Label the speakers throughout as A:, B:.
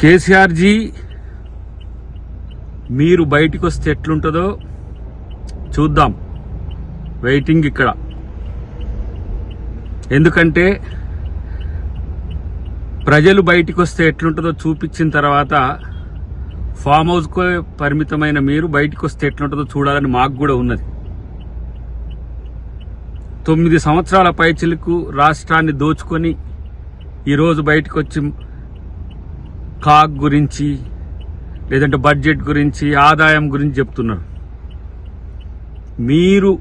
A: KCR G మీరు బయటికి వస్తే ఎట్లుంటుందో చూద్దాం. వెయిటింగ్ ఇక్కడ. ఎందుకంటే ప్రజలు బయటికి వస్తే ఎట్లుంటుందో చూపించిన తర్వాత ఫామ్ హౌస్కు పరిమితమైన మీరు బయటికి వస్తే ఎట్లుంటుందో చూడాలని మాకు కూడా ఉన్నది. 9 సంవత్సరాల పైచిలకు రాష్ట్రాన్ని దోచుకొని ఈరోజు బయటకు వచ్చి కాగ్ గురించి లేదంటే బడ్జెట్ గురించి ఆదాయం గురించి చెప్తున్నారు. మీరు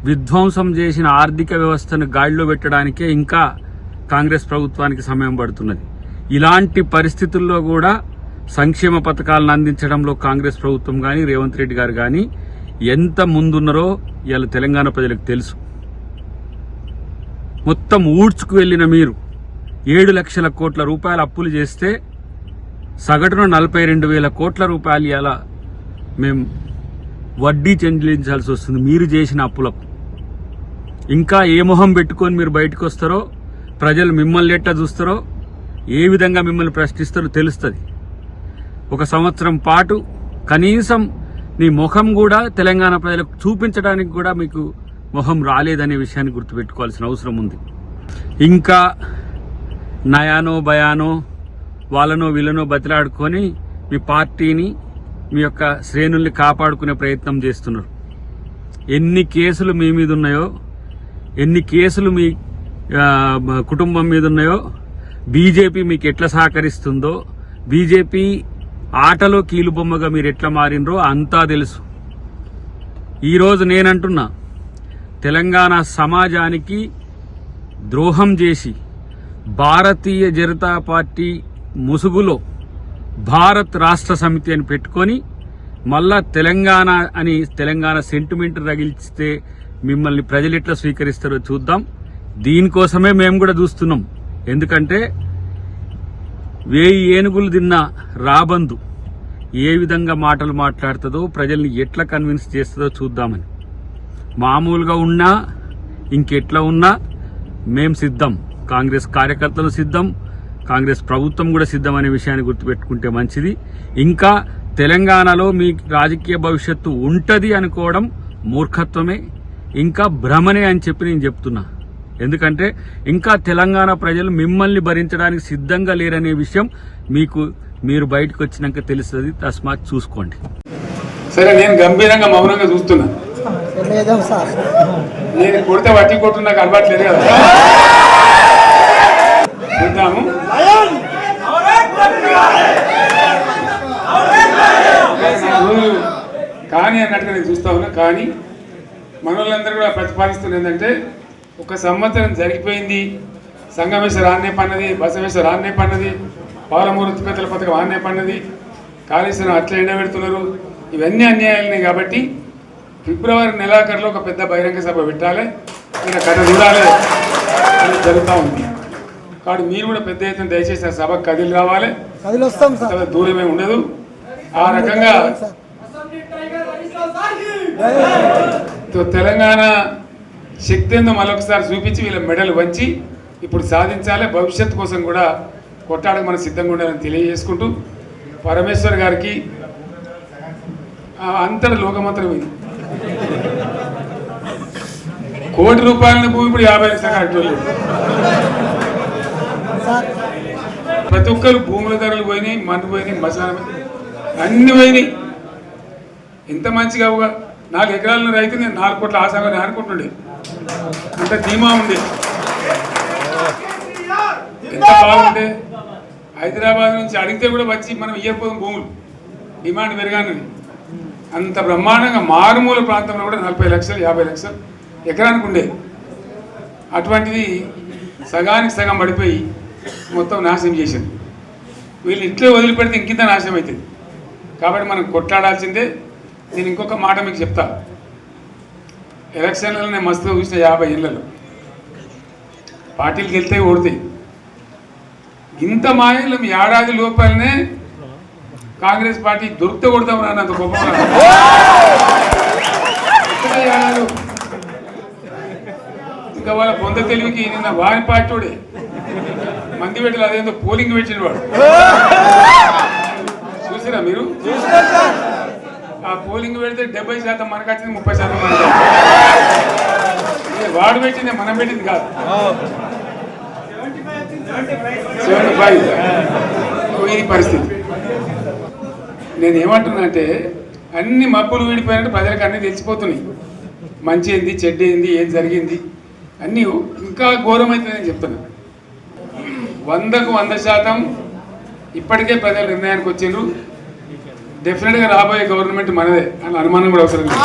A: విధ్వంసం చేసిన ఆర్థిక వ్యవస్థను గాడిలో పెట్టడానికే ఇంకా కాంగ్రెస్ ప్రభుత్వానికి సమయం పడుతున్నది. ఇలాంటి పరిస్థితుల్లో కూడా సంక్షేమ పథకాలను అందించడంలో కాంగ్రెస్ ప్రభుత్వం కానీ రేవంత్ రెడ్డి గారు కానీ ఎంత ముందున్నారో ఇవాళ తెలంగాణ ప్రజలకు తెలుసు. మొత్తం ఊడ్చుకు వెళ్లిన మీరు 7 లక్షల కోట్ల రూపాయల అప్పులు చేస్తే సగటున 42,000 కోట్ల రూపాయలు ఇలా మేము వడ్డీ చెల్లించాల్సి వస్తుంది మీరు చేసిన అప్పులకు. ఇంకా ఏ మొహం పెట్టుకొని మీరు బయటకు వస్తారో, ప్రజలు మిమ్మల్ని ఎట్లా చూస్తారో, ఏ విధంగా మిమ్మల్ని ప్రశ్నిస్తారో తెలుస్తుంది. 1 సంవత్సరం పాటు కనీసం నీ ముఖం కూడా తెలంగాణ ప్రజలకు చూపించడానికి కూడా మీకు మొహం రాలేదనే విషయాన్ని గుర్తుపెట్టుకోవాల్సిన అవసరం ఉంది. ఇంకా నయానో భయానో వాళ్ళనో వీళ్ళనో బతిలాడుకొని మీ పార్టీని మీ యొక్క శ్రేణుల్ని కాపాడుకునే ప్రయత్నం చేస్తున్నారు. ఎన్ని కేసులు మీ మీద ఉన్నాయో, ఎన్ని కేసులు మీ కుటుంబం మీద ఉన్నాయో, బీజేపీ మీకు ఎట్లా సహకరిస్తుందో, బీజేపీ ఆటలో కీలుబొమ్మగా మీరు ఎట్లా మారినరో అంతా తెలుసు. ఈరోజు నేనంటున్నా, తెలంగాణ సమాజానికి ద్రోహం చేసి భారతీయ జనతా పార్టీ ముసుగులో భారత్ రాష్ట్ర సమితి అని పెట్టుకొని మళ్ళా తెలంగాణ అని తెలంగాణ సెంటిమెంట్ రగిలిస్తే మిమ్మల్ని ప్రజలు ఎట్లా స్వీకరిస్తారో చూద్దాం. దీనికోసమే మేము కూడా చూస్తున్నాం. ఎందుకంటే 1000 ఏనుగులు తిన్న రాబందు ఏ విధంగా మాటలు మాట్లాడుతుందో, ప్రజల్ని ఎట్లా కన్విన్స్ చేస్తుందో చూద్దామని. మామూలుగా ఉన్నా ఇంకెట్లా ఉన్నా మేం సిద్ధం. కాంగ్రెస్ కార్యకర్తలు సిద్ధం, కాంగ్రెస్ ప్రభుత్వం కూడా సిద్ధం అనే విషయాన్ని గుర్తుపెట్టుకుంటే మంచిది. ఇంకా తెలంగాణలో మీ రాజకీయ భవిష్యత్తు ఉంటది అనుకోవడం మూర్ఖత్వమే, ఇంకా భ్రమనే అని చెప్పి నేను చెప్తున్నా. ఎందుకంటే ఇంకా తెలంగాణ ప్రజలు మిమ్మల్ని భరించడానికి సిద్ధంగా లేరనే విషయం మీరు బయటకు వచ్చినాక తెలుస్తుంది. తస్మాత్ చూసుకోండి.
B: సరే, నేను గంభీరంగా మౌనంగా చూస్తున్నా. నేను కొడితే వట్టి కొట్టు నాకు అలవాట్లేదు కదా. చూద్దాము. కానీ అన్నట్టుగా నేను చూస్తా ఉన్నా. కానీ మనోళ్ళందరూ కూడా ప్రతిపాదిస్తున్నారు ఏంటంటే, 1 సంవత్సరం జరిగిపోయింది, సంగమేశ్వర ఆన్నే పన్నది, బసవేశ్వర ఆన్నే పన్నది, పాలమూరు ఉత్పత్తుల పథకం ఆన్నే పన్నది, కాళేశ్వరం అట్లా ఎండబెడుతున్నారు. ఇవన్నీ అన్యాయాలనే. కాబట్టి ఫిబ్రవరి నెలాఖరులో ఒక పెద్ద బహిరంగ సభ పెట్టాలి, ఇంకా కథ చూడాలి అని జరుగుతూ ఉంది. కాబట్టి మీరు కూడా పెద్ద ఎత్తున దయచేసి ఆ సభకు కదిలి రావాలి. దూరమే ఉండదు. ఆ రకంగా తెలంగాణ శక్తి ఏందో మరొకసారి చూపించి వీళ్ళ మెడలు వంచి ఇప్పుడు సాధించాలి. భవిష్యత్తు కోసం కూడా కొట్టాడకు మనం సిద్ధంగా ఉండాలని తెలియజేసుకుంటూ, పరమేశ్వర్ గారికి అంతటి లోకమంత్రం ఇది. 1 కోటి రూపాయల భూమి ఇప్పుడు 50 లక్షలు కట్టలేదు. ప్రతి ఒక్కరు భూముల ధరలు పోయినాయి, మన్ను పోయినాయి, మసాలా అన్ని పోయినాయి. ఎంత మంచిగా 4 ఎకరాల రైతు నేను 4 కోట్ల ఆశాగా అనుకుంటుండే. అంత ధీమా ఉండే, ఎంత బాగుండే. హైదరాబాద్ నుంచి అడిగితే కూడా వచ్చి మనం ఇయ్యకపోదాం భూములు, డిమాండ్ పెరగానని. అంత బ్రహ్మాండంగా మారుమూల ప్రాంతంలో కూడా 40 లక్షలు 50 లక్షలు ఎకరానికి ఉండే. అటువంటిది సగానికి సగం పడిపోయి మొత్తం నాశనం చేసింది. వీళ్ళు ఇట్లే వదిలిపెడితే ఇంకింత నాశనం అవుతుంది. కాబట్టి మనం కొట్లాడాల్సిందే. నేను ఇంకొక మాట మీకు చెప్తా. ఎలక్షన్లలో నేను మస్తుగా చూసిన 50 ఏళ్లలో పార్టీలకు వెళ్తే ఓడితాయి. ఇంత మాయలు ఏడాది లోపలనే కాంగ్రెస్ పార్టీ దొరికితే కొడతాం రానంత గొప్ప ఇంకా వాళ్ళ పొంద తెలివికి నిన్న వారి పార్టీ మంది పెట్టాలి, అదేందో పోలింగ్ పెట్టిన వాడు చూసిరా మీరు? ఆ పోలింగ్ పెడితే 70% మనకు వచ్చింది, 30% మనకు. వాడు పెట్టింది మనం పెట్టింది కాదు. 75 ఇది పరిస్థితి. నేను ఏమంటున్నా అంటే అన్ని మబ్బులు వీడిపోయినట్టు ప్రజలకు అన్నీ తెలిసిపోతున్నాయి. మంచి ఏంది, చెడ్డ ఏంది, ఏం జరిగింది అన్నీ ఇంకా ఘోరమవుతుందని చెప్తున్నా. 100కు 100% ఇప్పటికే ప్రజలు నిర్ణయానికి వచ్చిండ్రు. డెఫినెట్గా రాబోయే గవర్నమెంట్ మనదే అని అనుమానం కూడా అవసరం లేదు.